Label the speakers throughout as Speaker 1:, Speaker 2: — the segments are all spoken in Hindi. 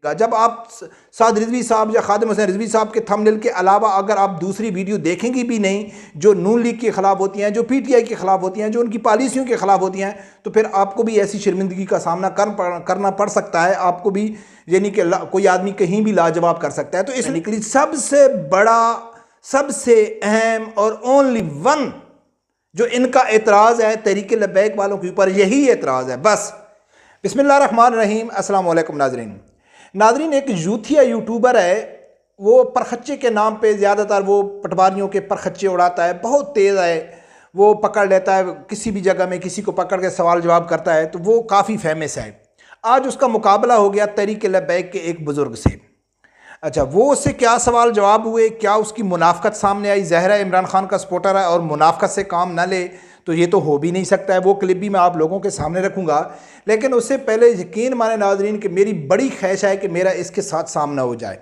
Speaker 1: जब आप साद रिजवी साहब या खादिम हुसैन रिजवी साहब के थंबनेल के अलावा अगर आप दूसरी वीडियो देखेंगी भी नहीं जो नून लीग के ख़िलाफ़ होती हैं, जो पीटीआई के ख़िलाफ़ होती हैं, जो उनकी पॉलिसियों के ख़िलाफ़ होती हैं, तो फिर आपको भी ऐसी शर्मिंदगी का सामना करना पड़ सकता है। आपको भी यानी कि कोई आदमी कहीं भी लाजवाब कर सकता है। तो इस निकली सबसे बड़ा, सबसे अहम और ओनली वन जो इनका एतराज़ है तहरीक लब्बैक वालों के ऊपर, यही एतराज़ है बस। बिस्मिल्लाहिर्रहमानिर्रहीम। अस्सलाम वालेकुम नाज़रीन, एक यूथिया यूट्यूबर है, वो परखच्चे के नाम पे ज़्यादातर वो पटवारियों के परखच्चे उड़ाता है, बहुत तेज़ है, वो पकड़ लेता है किसी भी जगह में, किसी को पकड़ के सवाल जवाब करता है, तो वो काफ़ी फेमस है। आज उसका मुकाबला हो गया तहरीक लब्बैक के एक बुज़ुर्ग से। अच्छा, वो उससे क्या सवाल जवाब हुए, क्या उसकी मुनाफ़कत सामने आई। ज़ाहिर है इमरान खान का सपोर्टर है और मुनाफ़कत से काम ना ले तो ये तो हो भी नहीं सकता है। वो क्लिप भी मैं आप लोगों के सामने रखूँगा, लेकिन उससे पहले यकीन माने नाज़रीन कि मेरी बड़ी ख्वाहिश है कि मेरा इसके साथ सामना हो जाए।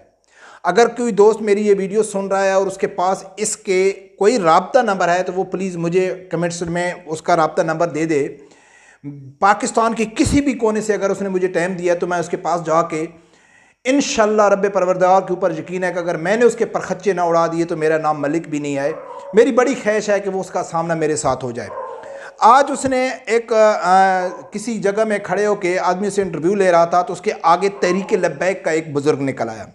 Speaker 1: अगर कोई दोस्त मेरी ये वीडियो सुन रहा है और उसके पास इसके कोई राब्ता नंबर है तो वो प्लीज़ मुझे कमेंट्स में उसका राब्ता नंबर दे दे। पाकिस्तान के किसी भी कोने से अगर उसने मुझे टाइम दिया तो मैं उसके पास जाके इंशाअल्लाह रब्बे परवरदिगार के ऊपर यकीन है कि अगर मैंने उसके परखच्चे ना उड़ा दिए तो मेरा नाम मलिक भी नहीं है। मेरी बड़ी ख्वाहिश है कि वो उसका सामना मेरे साथ हो जाए। आज उसने एक किसी जगह में खड़े होकर आदमी से इंटरव्यू ले रहा था, तो उसके आगे तहरीक लब्बैक का एक बुज़ुर्ग निकल आया।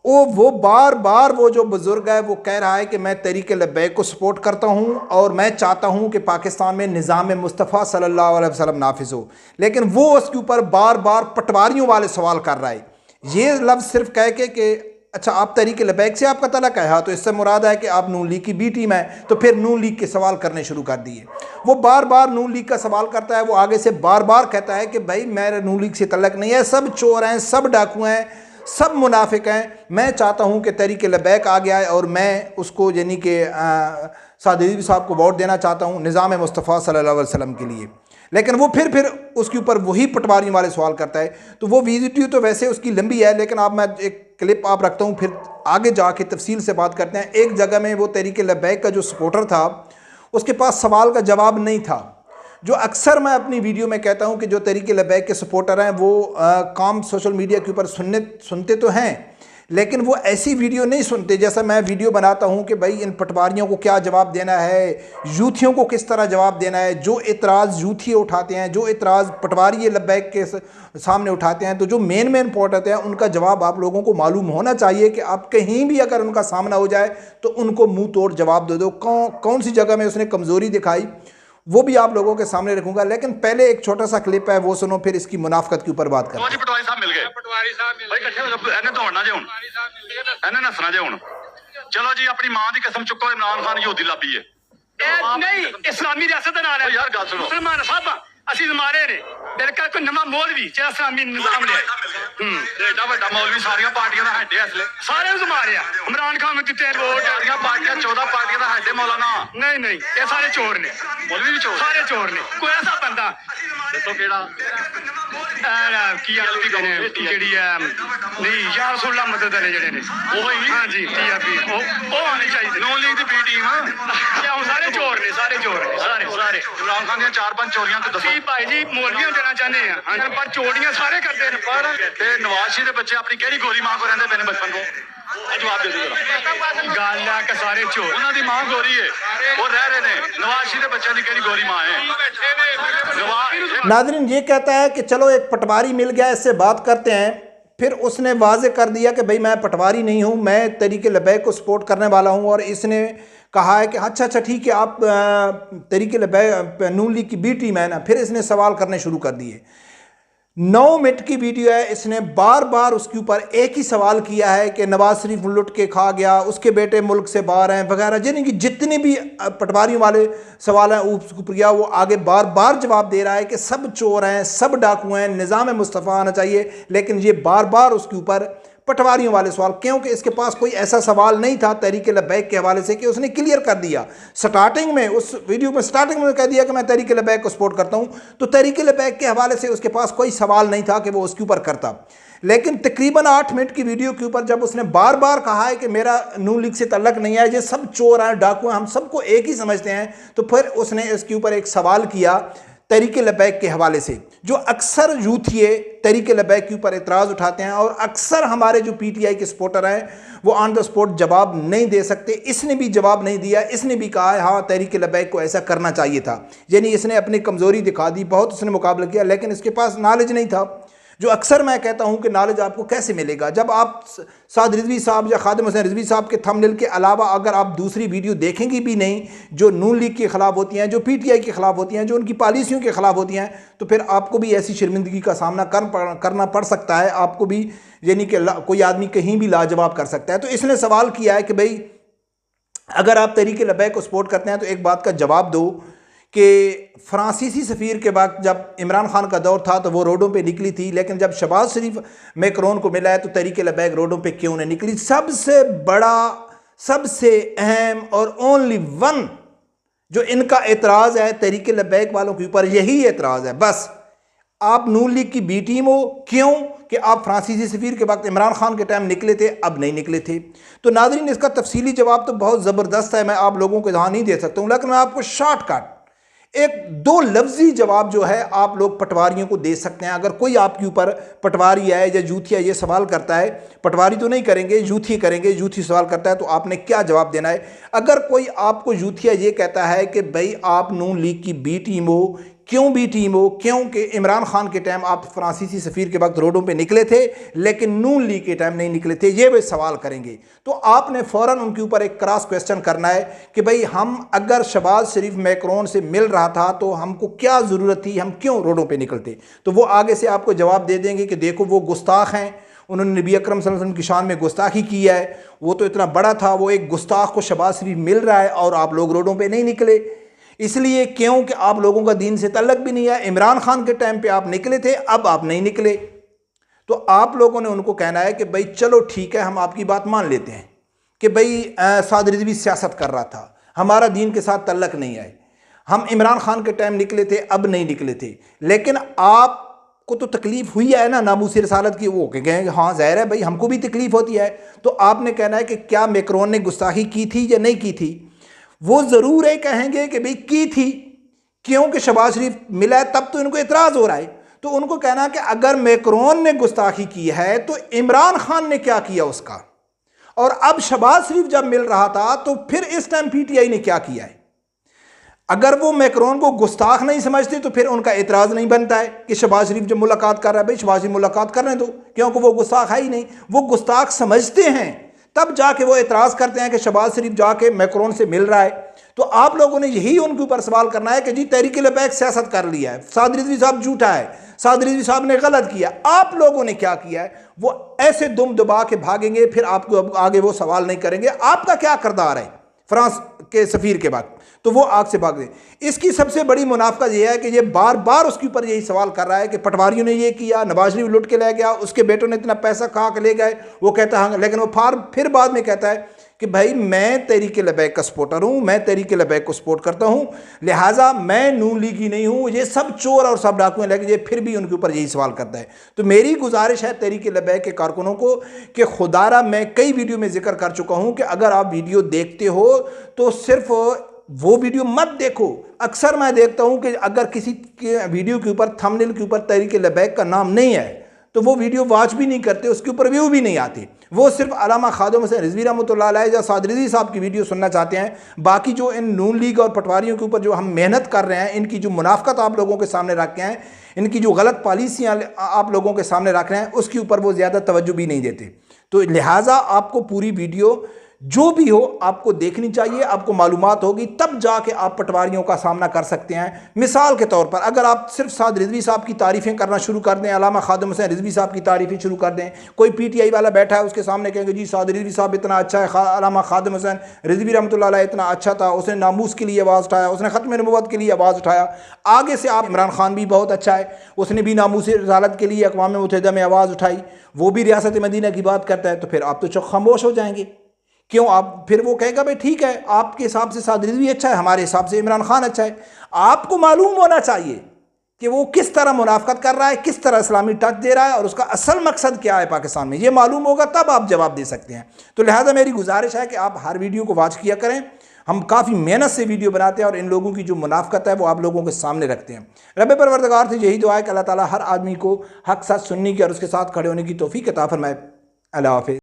Speaker 1: वो बार बार वो जो बुज़ुर्ग है वो कह रहा है कि मैं तहरीक लब्बैक को सपोर्ट करता हूँ और मैं चाहता हूँ कि पाकिस्तान में निज़ाम मुस्तफ़ा सल्लल्लाहु अलैहि वसल्लम नाफिज हो, लेकिन वो उसके ऊपर बार बार पटवारियों वाले सवाल कर रहा है। ये लफ्ज़ सिर्फ कह के कि अच्छा आप तहरीक लब्बैक से आपका तल्लुक़ है, हाँ, तो इससे मुराद है कि आप नून लीग की बी टीम है, तो फिर नून लीग के सवाल करने शुरू कर दिए। वो बार बार नून लीग का सवाल करता है। वो आगे से बार बार कहता है कि भाई मेरा नून लीग से तल्लुक़ नहीं है, सब चोर हैं, सब डाकू हैं, सब मुनाफिक हैं। मैं चाहता हूं कि तहरीक लब्बैक आ गया है और मैं उसको यानी कि साद रिज़वी साहब को वोट देना चाहता हूं निज़ाम मुस्तफ़ा सल्लल्लाहु अलैहि वसल्लम के लिए। लेकिन वो फिर उसके ऊपर वही पटवारी वाले सवाल करता है। तो वो वीडियो तो वैसे उसकी लंबी है, लेकिन आप मैं एक क्लिप आप रखता हूँ, फिर आगे जाके तफसील से बात करते हैं। एक जगह में वो तहरीक लब्बैक का जो सपोर्टर था उसके पास सवाल का जवाब नहीं था। जो अक्सर मैं अपनी वीडियो में कहता हूं कि जो तहरीक लब्बैक के सपोर्टर हैं वो काम सोशल मीडिया के ऊपर सुनते तो हैं, लेकिन वो ऐसी वीडियो नहीं सुनते जैसा मैं वीडियो बनाता हूं कि भाई इन पटवारियों को क्या जवाब देना है, यूथियों को किस तरह जवाब देना है। जो इतराज़ यूथी उठाते हैं, जो इतराज़ पटवारी लब्बैक के सामने उठाते हैं, तो जो मेन पॉइंट होते हैं उनका जवाब आप लोगों को मालूम होना चाहिए कि आप कहीं भी अगर उनका सामना हो जाए तो उनको मुँह तोड़ जवाब दे दो। कौन सी जगह में उसने कमज़ोरी दिखाई वो भी आप लोगों के सामने रखूंगा, लेकिन पहले एक छोटा सा क्लिप है वो सुनो, फिर इसकी मुनाफकत के ऊपर बात करें।
Speaker 2: पटवारी साहब मिल गए, पटवारी साहब मिल गए, इन्हें दौड़ना जे हुण, इन्हें नसना जे हुण। चलो जी अपनी मां दी कसम चुको, इमरान खान यहूदी लाबी है नहीं, इस्लामी रियासत दा नाम है यार। गल सुनो, मुसलमान साहब ਅਸੀਂ ਮਾਰੇ ਨੇ ਬਿਲਕੁਲ ਕੋਈ ਨਵਾਂ ਮੌਲਵੀ ਜਿਹੜਾ ਇਸਲਾਮੀ ਨਿਜ਼ਾਮ ਲਿਆ ਐਡਾ ਵੱਡਾ ਮੌਲਵੀ ਸਾਰੀਆਂ ਪਾਰਟੀਆਂ ਦਾ ਹੈਡ ਹੈ ਅਸਲੇ ਸਾਰਿਆਂ ਨੂੰ ਮਾਰਿਆ। ਇਮਰਾਨ ਖਾਨ ਨੂੰ ਦਿੱਤੇ ਵੋਟ, ਸਾਰੀਆਂ ਪਾਰਟੀਆਂ 14 ਪਾਰਟੀਆਂ ਦਾ ਹੈਡ ਹੈ ਮੌਲਾਨਾ। ਨਹੀਂ ਇਹ ਸਾਰੇ ਚੋਰ ਨੇ, ਮੌਲਵੀ ਵੀ ਚੋਰ, ਸਾਰੇ ਚੋਰ ਨੇ। ਕੋਈ ਐਸਾ ਬੰਦਾ ਦੱਸੋ ਕਿਹੜਾ ਕੀ ਆਲਪੀ ਜਿਹੜੀ ਹੈ ਨਹੀਂ ਯਾਰ ਰਸੂਲullah ਮਦਦ ਵਾਲੇ ਜਿਹੜੇ ਨੇ ਉਹ ਹੀ। ਹਾਂਜੀ ਟੀਆਰਪੀ ਉਹ ਆਣੀ ਚਾਹੀਦੀ। ਨੌਨ ਲੀਗ ਦੀ ਬੀ ਟੀਮ ਕਿਉਂ? ਸਾਰੇ ਚੋਰ ਨੇ, ਸਾਰੇ ਚੋਰ ਨੇ, ਸਾਰੇ ਇਮਰਾਨ ਖਾਨ ਦੀਆਂ 4-5 ਚੋਰੀਆਂ ਤੇ ਦੱਸੋ ਭਾਈ ਜੀ। ਮੌਲਵੀਆਂ ਦੇਣਾ ਚਾਹੁੰਦੇ ਆ ਪਰ ਚੋਰੀਆਂ ਸਾਰੇ ਕਰਦੇ ਨੇ। ਪਰ ਤੇ ਨਵਾਜ਼ ਸ਼ਰੀਫ ਦੇ ਬੱਚੇ ਆਪਣੀ ਕਿਹੜੀ ਗੋਰੀ ਮਾਂ ਕੋ ਰਹਿੰਦੇ ਪਏ ਨੇ ਬਚਪਨ ਤੋਂ? ਜਵਾਬ ਦੇ ਦਿਓ ਜਰਾ। ਗੱਲ ਆ ਕਿ ਸਾਰੇ ਚੋਰ, ਉਹਨਾਂ ਦੀ ਮਾਂ ਗੋਰੀ ਹੈ, ਉਹ ਰਹਿ ਰਹੇ ਨੇ। नवाज शरीफ के बच्चों की केड़ी गोरी मां है।
Speaker 1: नाज़रीन ये कहता है कि चलो एक पटवारी मिल गया, इससे बात करते हैं। फिर उसने वाजे कर दिया कि भाई मैं पटवारी नहीं हूँ, मैं तहरीक लब्बैक को सपोर्ट करने वाला हूँ। और इसने कहा है कि अच्छा ठीक है, आप तहरीक लब्बैक नून लीग की बी टीम है ना। फिर इसने सवाल करने शुरू कर दिए। 9 मिनट की वीडियो है, इसने बार बार उसके ऊपर एक ही सवाल किया है कि नवाज शरीफ लुट के खा गया, उसके बेटे मुल्क से बाहर हैं वगैरह, यानी कि जितने भी पटवारियों वाले सवाल हैं उसके ऊपर किया। वो आगे बार बार जवाब दे रहा है कि सब चोर हैं, सब डाकू हैं, निज़ाम मुस्तफ़ा आना चाहिए, लेकिन ये बार बार उसके ऊपर पटवारियों वाले सवाल, क्योंकि इसके पास कोई ऐसा सवाल नहीं था तहरीक लब्बैक के हवाले से कि उसने क्लियर कर दिया। स्टार्टिंग में उस वीडियो में स्टार्टिंग में कह दिया कि मैं तहरीक लब्बैक को सपोर्ट करता हूं, तो तहरीक लब्बैक के हवाले से उसके पास कोई सवाल नहीं था कि वो उसके ऊपर करता। लेकिन तकरीबन 8 मिनट की वीडियो के ऊपर जब उसने बार बार कहा है कि मेरा नून लीग से तल्लक नहीं है, ये सब चोर हैं, डाकू हैं, हम सबको एक ही समझते हैं, तो फिर उसने इसके ऊपर एक सवाल किया तहरीक लबैक के हवाले से, जो अक्सर यूथिये तहरीक लबैक के ऊपर एतराज़ उठाते हैं और अक्सर हमारे जो PTI के सपोर्टर हैं वो ऑन द स्पॉट जवाब नहीं दे सकते। इसने भी जवाब नहीं दिया, इसने भी कहा है हाँ तहरीक लबैक को ऐसा करना चाहिए था, यानी इसने अपनी कमज़ोरी दिखा दी, बहुत उसने मुकाबला किया लेकिन इसके पास नॉलेज नहीं था। जो अक्सर मैं कहता हूं कि नॉलेज आपको कैसे मिलेगा, जब आप साद रिजवी साहब या खादिम हुसैन रिजवी साहब के थंबनेल के अलावा अगर आप दूसरी वीडियो देखेंगी भी नहीं जो नून लीग के ख़िलाफ़ होती हैं, जो PTI के ख़िलाफ़ होती हैं, जो उनकी पॉलिसियों के ख़िलाफ़ होती हैं, तो फिर आपको भी ऐसी शर्मिंदगी का सामना करना पड़ सकता है, आपको भी यानी कि कोई आदमी कहीं भी लाजवाब कर सकता है। तो इसने सवाल किया है कि भाई अगर आप तहरीक लबैक को सपोर्ट करते हैं तो एक बात का जवाब दो कि फ्रांसीसी सफ़ीर के वक्त जब इमरान खान का दौर था तो वो रोडों पे निकली थी, लेकिन जब शहबाज शरीफ मैक्रोन को मिला है तो तहरीक लबैक रोडों पे क्यों नहीं निकली। सबसे बड़ा, सबसे अहम और ओनली वन जो इनका एतराज़ है तहरीक लबैक वालों के ऊपर, यही एतराज़ है बस। आप नून लीग की बी टीम हो, क्यों कि आप फ्रांसीसी सफ़ीर के वक्त इमरान खान के टाइम निकले थे, अब नहीं निकले थे। तो नाज़रीन इसका तफसीली जवाब तो बहुत ज़बरदस्त है, मैं आप लोगों को यहाँ नहीं दे सकता हूँ, लेकिन मैं आपको शॉर्टकट एक दो लफ्जी जवाब जो है आप लोग पटवारियों को दे सकते हैं। अगर कोई आपके ऊपर पटवारी है या जूथिया ये सवाल करता है, पटवारी तो नहीं करेंगे, जूथी करेंगे, जूथी सवाल करता है तो आपने क्या जवाब देना है। अगर कोई आपको जूथिया ये कहता है कि भाई आप नून लीग की बी टीम हो, क्यों बी टीम हो, क्योंकि इमरान खान के टाइम आप फ्रांसीसी सफ़ीर के वक्त रोडों पे निकले थे लेकिन नून लीग के टाइम नहीं निकले थे, ये वे सवाल करेंगे तो आपने फ़ौरन उनके ऊपर एक क्रॉस क्वेश्चन करना है कि भाई हम अगर शहबाज शरीफ मैक्रोन से मिल रहा था तो हमको क्या ज़रूरत थी, हम क्यों रोडों पर निकलते। तो वो आगे से आपको जवाब दे देंगे कि देखो वो गुस्ताख हैं, उन्होंने नबी अकरम सल्लल्लाहु अलैहि वसल्लम की शान में गुस्ताखी की है, वो तो इतना बड़ा था, वो एक गुस्ताख को शहबाज शरीफ मिल रहा है और आप लोग रोडों पर नहीं निकले, इसलिए क्योंकि आप लोगों का दीन से तल्लक भी नहीं है, इमरान खान के टाइम पे आप निकले थे, अब आप नहीं निकले। तो आप लोगों ने उनको कहना है कि भाई चलो ठीक है, हम आपकी बात मान लेते हैं कि भाई साद रिजवी सियासत कर रहा था, हमारा दीन के साथ तल्लक नहीं है, हम इमरान खान के टाइम निकले थे, अब नहीं निकले थे, लेकिन आपको तो तकलीफ़ हुई है ना नामूस रसालत की। वो कहेंगे हाँ ज़ाहिर है भाई हमको भी तकलीफ़ होती है। तो आपने कहना है कि क्या मैक्रोन ने गुस्ताखी की थी या नहीं की थी। वो ज़रूर है कहेंगे कि भाई की थी, क्योंकि शहबाज शरीफ मिला है तब तो इनको एतराज़ हो रहा है। तो उनको कहना कि अगर मैक्रोन ने गुस्ताखी की है तो इमरान खान ने क्या किया उसका, और अब शहबाज शरीफ जब मिल रहा था तो फिर इस टाइम PTI ने क्या किया है। अगर वो मैक्रोन को गुस्ताख नहीं समझते तो फिर उनका एतराज़ नहीं बनता है कि शहबाज शरीफ जब मुलाकात कर रहा है, भाई शहबाज शरीफ मुलाकात करने दो, क्योंकि वो गुस्ताख है ही नहीं। वो गुस्ताख समझते हैं तब जाके वो एतराज़ करते हैं कि शहबाज शरीफ जाके मैक्रोन से मिल रहा है। तो आप लोगों ने यही उनके ऊपर सवाल करना है कि जी तहरीक लबैक सियासत कर लिया है, साद रिजवी साहब झूठा है, साद रिजवी साहब ने गलत किया। आप लोगों ने क्या किया है, वो ऐसे दुम दबा के भागेंगे, फिर आपको आगे वो सवाल नहीं करेंगे आपका क्या किरदार है फ्रांस के सफ़ीर के वक्त, तो वो आग से भाग गए। इसकी सबसे बड़ी मुनाफिकत यह है कि ये बार बार उसके ऊपर यही सवाल कर रहा है कि पटवारियों ने ये किया, नवाज शरीफ लुट के ले गया, उसके बेटों ने इतना पैसा खा के ले गए, वो कहता है, लेकिन वो फिर बाद में कहता है कि भाई मैं तहरीक लबैक का सपोर्टर हूँ, मैं तहरीक लबैक को सपोर्ट करता हूँ, लिहाजा मैं नून लीगी नहीं हूँ, ये सब चोर और सब डाकू हैं, लेकिन ये फिर भी उनके ऊपर यही सवाल करता है। तो मेरी गुजारिश है तहरीक लबैक के कारकुनों को कि खुदारा मैं कई वीडियो में जिक्र कर चुका हूँ कि अगर आप वीडियो देखते हो तो सिर्फ वो वीडियो मत देखो। अक्सर मैं देखता हूँ कि अगर किसी के वीडियो के ऊपर थंबनेल के ऊपर तहरीक लबैक का नाम नहीं है तो वो वीडियो वॉच भी नहीं करते, उसके ऊपर व्यू भी नहीं आते, वो सिर्फ अल्लामा खादिम हुसैन रिजवी रहमतुल्लाह अलैह या साद रिजवी साहब की वीडियो सुनना चाहते हैं। बाकी जो इन नून लीग और पटवारियों के ऊपर जो हम मेहनत कर रहे हैं, इनकी जो मुनाफिकत आप लोगों के सामने रख के हैं, इनकी जो गलत पॉलिसियाँ आप लोगों के सामने रख रहे हैं, उसके ऊपर वो ज़्यादा तवज्जो भी नहीं देते। तो लिहाजा आपको पूरी वीडियो जो भी हो आपको देखनी चाहिए, आपको मालूमात होगी, तब जाके आप पटवारियों का सामना कर सकते हैं। मिसाल के तौर पर अगर आप सिर्फ साद रिजवी साहब की तारीफ़ें करना शुरू कर दें, अल्लामा खादिम हुसैन रिजवी साहब की तारीफ़ें शुरू कर दें, कोई PTI वाला बैठा है उसके सामने कहेंगे जी साद रिजवी साहब इतना अच्छा है, अल्लामा खादिम हुसैन रिजवी रहमतुल्लाह अलैह इतना अच्छा था, उसने नामूस के लिए आवाज़ उठाया, उसने ख़त्म नबुव्वत के लिए आवाज़ उठाया। आगे से आप इमरान खान भी बहुत अच्छा है, उसने भी नामूस रसालत के लिए अक़वाम मुत्तहिदा में आवाज़ उठाई, वो भी रियासत मदीना की बात करता है, तो फिर आप तो चुप खामोश हो जाएंगे। क्यों आप फिर वो कहेगा भाई ठीक है आपके हिसाब से साद रिजवी अच्छा है, हमारे हिसाब से इमरान खान अच्छा है। आपको मालूम होना चाहिए कि वो किस तरह मुनाफिकत कर रहा है, किस तरह इस्लामी टच दे रहा है और उसका असल मकसद क्या है पाकिस्तान में, ये मालूम होगा तब आप जवाब दे सकते हैं। तो लिहाजा मेरी गुजारिश है कि आप हर वीडियो को वॉच किया करें, हम काफ़ी मेहनत से वीडियो बनाते हैं और इन लोगों की जो मुनाफकत है वो आप लोगों के सामने रखते हैं। रब परवरदिगार से यही दुआ है कि अल्लाह ताला हर आदमी को हक साथ सुनने की और उसके साथ खड़े होने की तौफीक अता फरमाए। अल्लाह हाफ़िज़।